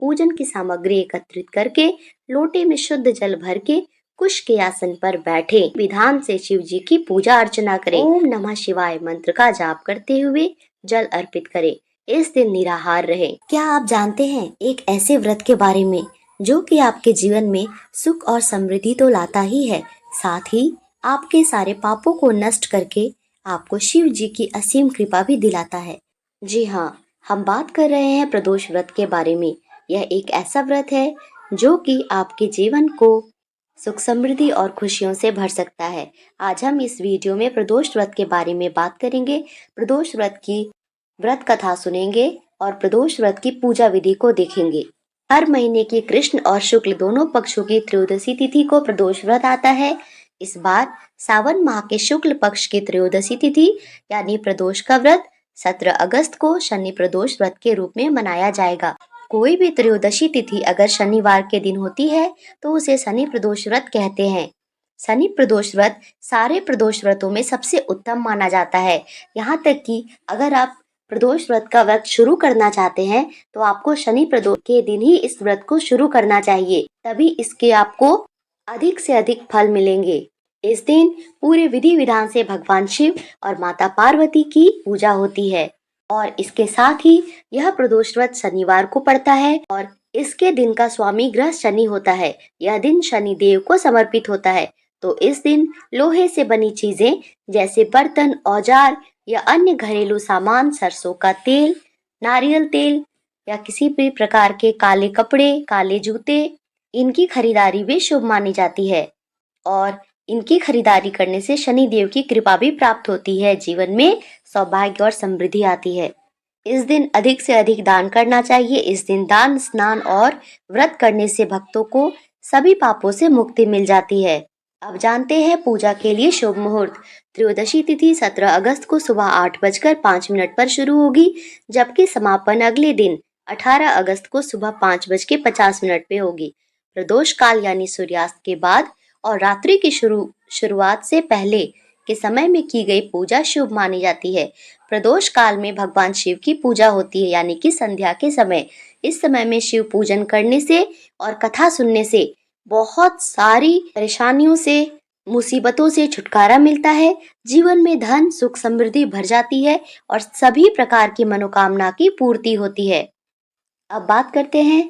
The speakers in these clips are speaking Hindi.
पूजन की सामग्री एकत्रित करके लोटे में शुद्ध जल भर के कुश के आसन पर बैठे विधान से शिव जी की पूजा अर्चना करें। ओम नमः शिवाय मंत्र का जाप करते हुए जल अर्पित करें। इस दिन निराहार रहे। क्या आप जानते हैं एक ऐसे व्रत के बारे में जो कि आपके जीवन में सुख और समृद्धि तो लाता ही है, साथ ही आपके सारे पापों को नष्ट करके आपको शिव जी की असीम कृपा भी दिलाता है। जी हाँ, हम बात कर रहे हैं प्रदोष व्रत के बारे में। यह एक ऐसा व्रत है जो कि आपके जीवन को सुख समृद्धि और खुशियों से भर सकता है। आज हम इस वीडियो में प्रदोष व्रत के बारे में बात करेंगे, प्रदोष व्रत की व्रत कथा सुनेंगे और प्रदोष व्रत की पूजा विधि को देखेंगे। हर महीने की कृष्ण और शुक्ल दोनों पक्षों की त्रयोदशी तिथि को प्रदोष व्रत आता है। इस बार सावन माह के शुक्ल पक्ष की त्रयोदशी तिथि यानी प्रदोष का व्रत 17 अगस्त को शनि प्रदोष व्रत के रूप में मनाया जाएगा। कोई भी त्रयोदशी तिथि अगर शनिवार के दिन होती है तो उसे शनि प्रदोष व्रत कहते हैं। शनि प्रदोष व्रत सारे प्रदोष व्रतों में सबसे उत्तम माना जाता है। यहाँ तक कि अगर आप प्रदोष व्रत का व्रत शुरू करना चाहते हैं तो आपको शनि प्रदोष के दिन ही इस व्रत को शुरू करना चाहिए, तभी इसके आपको अधिक से अधिक फल मिलेंगे। इस दिन पूरे विधि विधान से भगवान शिव और माता पार्वती की पूजा होती है और इसके साथ ही यह प्रदोष व्रत शनिवार को पड़ता है और इसके दिन का स्वामी ग्रह शनि होता है। यह दिन शनि देव को समर्पित होता है। तो इस दिन लोहे से बनी चीजें जैसे बर्तन, औजार या अन्य घरेलू सामान, सरसों का तेल, नारियल तेल या किसी भी प्रकार के काले कपड़े, काले जूते, इनकी खरीदारी भी शुभ मानी जाती है और इनकी खरीदारी करने से शनि देव की कृपा भी प्राप्त होती है। जीवन में सौभाग्य और समृद्धि आती है। इस दिन अधिक से अधिक दान करना चाहिए। इस दिन दान, स्नान और व्रत करने से भक्तों को सभी पापों से मुक्ति मिल जाती है। अब जानते हैं पूजा के लिए शुभ मुहूर्त। त्रयोदशी तिथि 17 अगस्त को सुबह 8:05 पर शुरू होगी, जबकि समापन अगले दिन 18 अगस्त को सुबह 5:50 पे होगी। प्रदोष काल यानी सूर्यास्त के बाद और रात्रि की शुरुआत से पहले के समय में की गई पूजा शुभ मानी जाती है। प्रदोष काल में भगवान शिव की पूजा होती है यानी कि संध्या के समय। इस समय में शिव पूजन करने से और कथा सुनने से बहुत सारी परेशानियों से, मुसीबतों से छुटकारा मिलता है। जीवन में धन, सुख, समृद्धि भर जाती है और सभी प्रकार की मनोकामना की पूर्ति होती है। अब बात करते हैं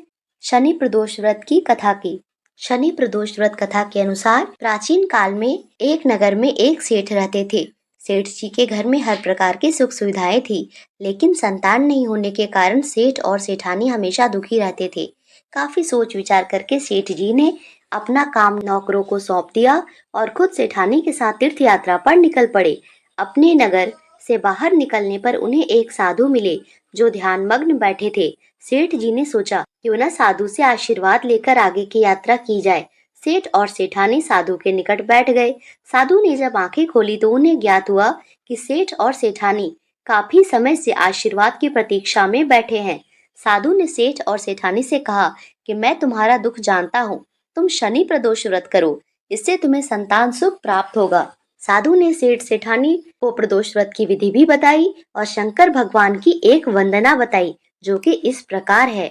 शनि प्रदोष व्रत की कथा की। शनि प्रदोष व्रत कथा के अनुसार प्राचीन काल में एक नगर में एक सेठ रहते थे। सेठ जी के घर में हर प्रकार की सुख सुविधाएं थी, लेकिन संतान नहीं होने के कारण सेठ और सेठानी हमेशा दुखी रहते थे। काफी सोच विचार करके सेठ जी ने अपना काम नौकरों को सौंप दिया और खुद सेठानी के साथ तीर्थ यात्रा पर निकल पड़े। अपने नगर से बाहर निकलने पर उन्हें एक साधु मिले जो ध्यान मग्न बैठे थे। सेठ जी ने सोचा क्यों न साधु से आशीर्वाद लेकर आगे की यात्रा की जाए। सेठ और सेठानी साधु के निकट बैठ गए। साधु ने जब आंखें खोली तो उन्हें ज्ञात हुआ कि सेठ और सेठानी काफी समय से आशीर्वाद की प्रतीक्षा में बैठे हैं। साधु ने सेठ और सेठानी से कहा कि मैं तुम्हारा दुख जानता हूँ, तुम शनि प्रदोष व्रत करो, इससे तुम्हें संतान सुख प्राप्त होगा। साधु ने सेठ सेठानी को प्रदोष व्रत की विधि भी बताई और शंकर भगवान की एक वंदना बताई जो कि इस प्रकार है।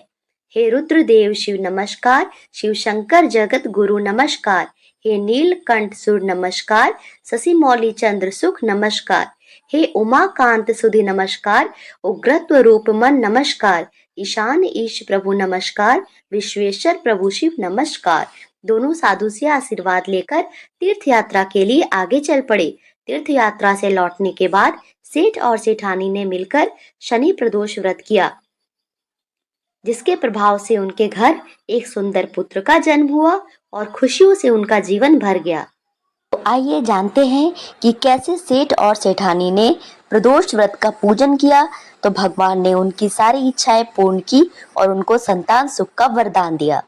हे रुद्रदेव शिव नमस्कार, शिव शंकर जगत गुरु नमस्कार, हे नीलकंठ सुर नमस्कार, शशि मौली चंद्र सुख नमस्कार, हे उमाकांत सुधि नमस्कार, उग्रत्व रूप मन नमस्कार, ईशान ईश प्रभु नमस्कार, विश्वेश्वर प्रभु शिव नमस्कार। दोनों साधु से आशीर्वाद लेकर तीर्थ यात्रा के लिए आगे चल पड़े। तीर्थ यात्रा से लौटने के बाद सेठ और सेठानी ने मिलकर शनि प्रदोष व्रत किया, जिसके प्रभाव से उनके घर एक सुंदर पुत्र का जन्म हुआ और खुशियों से उनका जीवन भर गया। तो आइए जानते हैं कि कैसे सेठ और सेठानी ने प्रदोष व्रत का पूजन किया तो भगवान ने उनकी सारी इच्छाएं पूर्ण की और उनको संतान सुख का वरदान दिया।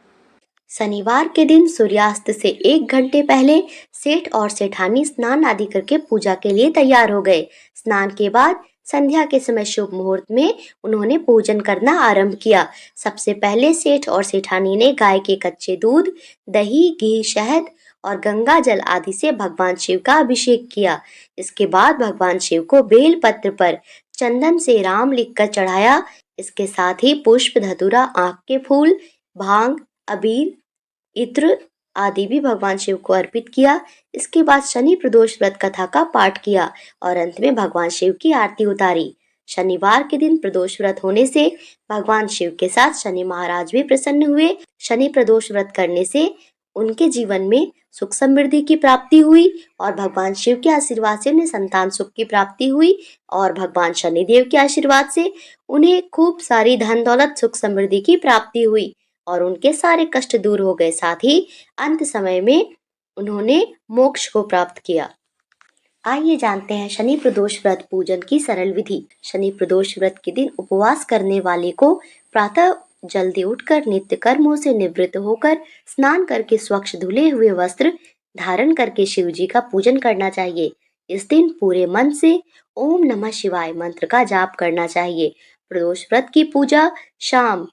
शनिवार के दिन सूर्यास्त से 1 घंटे पहले सेठ और सेठानी स्नान आदि करके पूजा के लिए तैयार हो गए। स्नान के बाद संध्या के समय शुभ मुहूर्त में उन्होंने पूजन करना आरंभ किया। सबसे पहले सेठ और सेठानी ने गाय के कच्चे दूध, दही, घी, शहद और गंगा जल आदि से भगवान शिव का अभिषेक किया। इसके बाद भगवान शिव को बेल पत्र पर चंदन से राम लिखकर चढ़ाया। इसके साथ ही पुष्प, धतूरा, आँख के फूल, भांग, अबीर, इत्र आदि भी भगवान शिव को अर्पित किया। इसके बाद शनि प्रदोष व्रत कथा का पाठ किया और अंत में भगवान शिव की आरती उतारी। शनिवार के दिन प्रदोष व्रत होने से भगवान शिव के साथ शनि महाराज भी प्रसन्न हुए। शनि प्रदोष व्रत करने से उनके जीवन में सुख समृद्धि की प्राप्ति हुई और भगवान शिव के आशीर्वाद से उन्हें संतान सुख की प्राप्ति हुई और भगवान शनिदेव के आशीर्वाद से उन्हें खूब सारी धन दौलत सुख समृद्धि की प्राप्ति हुई और उनके सारे कष्ट दूर हो गए। साथ ही अंत समय में उन्होंने मोक्ष को प्राप्त किया। आइए जानते हैं शनि प्रदोष व्रत पूजन की सरल विधि। शनि प्रदोष व्रत के दिन उपवास करने वाले को प्रातः जल्दी उठकर नित्य कर्मों से निवृत्त होकर स्नान करके स्वच्छ धुले हुए वस्त्र धारण करके शिव जी का पूजन करना चाहिए। इस दिन पूरे मन से ओम नमः शिवाय मंत्र का जाप करना चाहिए। प्रदोष व्रत की पूजा शाम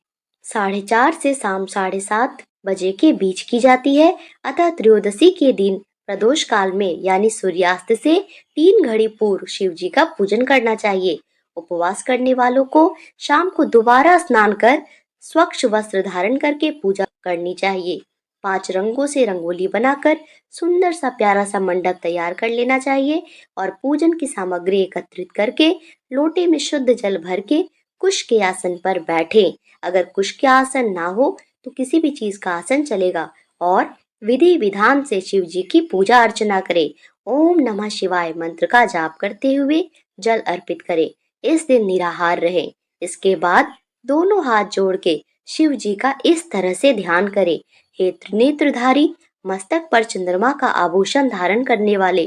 4:30 से शाम 7:30 बजे के बीच की जाती है। अतः त्रयोदशी के दिन प्रदोष काल में यानी सूर्यास्त से 3 घड़ी पूर्व शिव जी का पूजन करना चाहिए। उपवास करने वालों को शाम को दोबारा स्नान कर स्वच्छ वस्त्र धारण करके पूजा करनी चाहिए। 5 रंगों से रंगोली बनाकर सुंदर सा प्यारा सा मंडप तैयार कर लेना चाहिए और पूजन की सामग्री एकत्रित करके लोटे में शुद्ध जल भर के कुश के आसन पर बैठे। अगर कुश के आसन ना हो तो किसी भी चीज का आसन चलेगा और विधि विधान से शिव जी की पूजा अर्चना करें। ओम नमः शिवाय मंत्र का जाप करते हुए जल अर्पित करें। इस दिन निराहार रहें। इसके बाद दोनों हाथ जोड़ के शिव जी का इस तरह से ध्यान करें। हे त्रिनेत्रधारी, मस्तक पर चंद्रमा का आभूषण धारण करने वाले,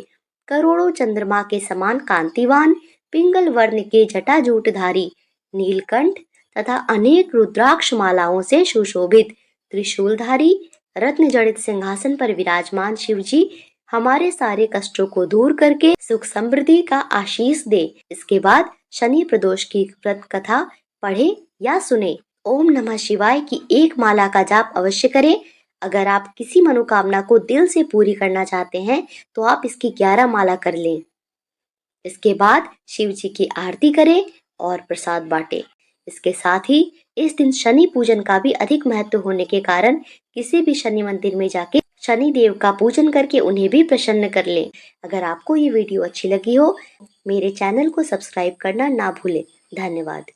करोड़ों चंद्रमा के समान कांतिवान, पिंगल वर्ण के जटाजूटधारी, नीलकंठ तथा अनेक रुद्राक्ष मालाओं से सुशोभित, त्रिशूलधारी, रत्न जड़ित सिंहासन पर विराजमान शिव जी हमारे सारे कष्टों को दूर करके सुख समृद्धि का आशीष दे। इसके बाद शनि प्रदोष की व्रत कथा पढ़े या सुने। ओम नमः शिवाय की एक माला का जाप अवश्य करें। अगर आप किसी मनोकामना को दिल से पूरी करना चाहते हैं तो आप इसकी 11 माला कर लें। इसके बाद शिव जी की आरती करें और प्रसाद बांटें। इसके साथ ही इस दिन शनि पूजन का भी अधिक महत्व होने के कारण किसी भी शनि मंदिर में जाके शनि देव का पूजन करके उन्हें भी प्रसन्न कर लें। अगर आपको ये वीडियो अच्छी लगी हो, मेरे चैनल को सब्सक्राइब करना ना भूलें। धन्यवाद।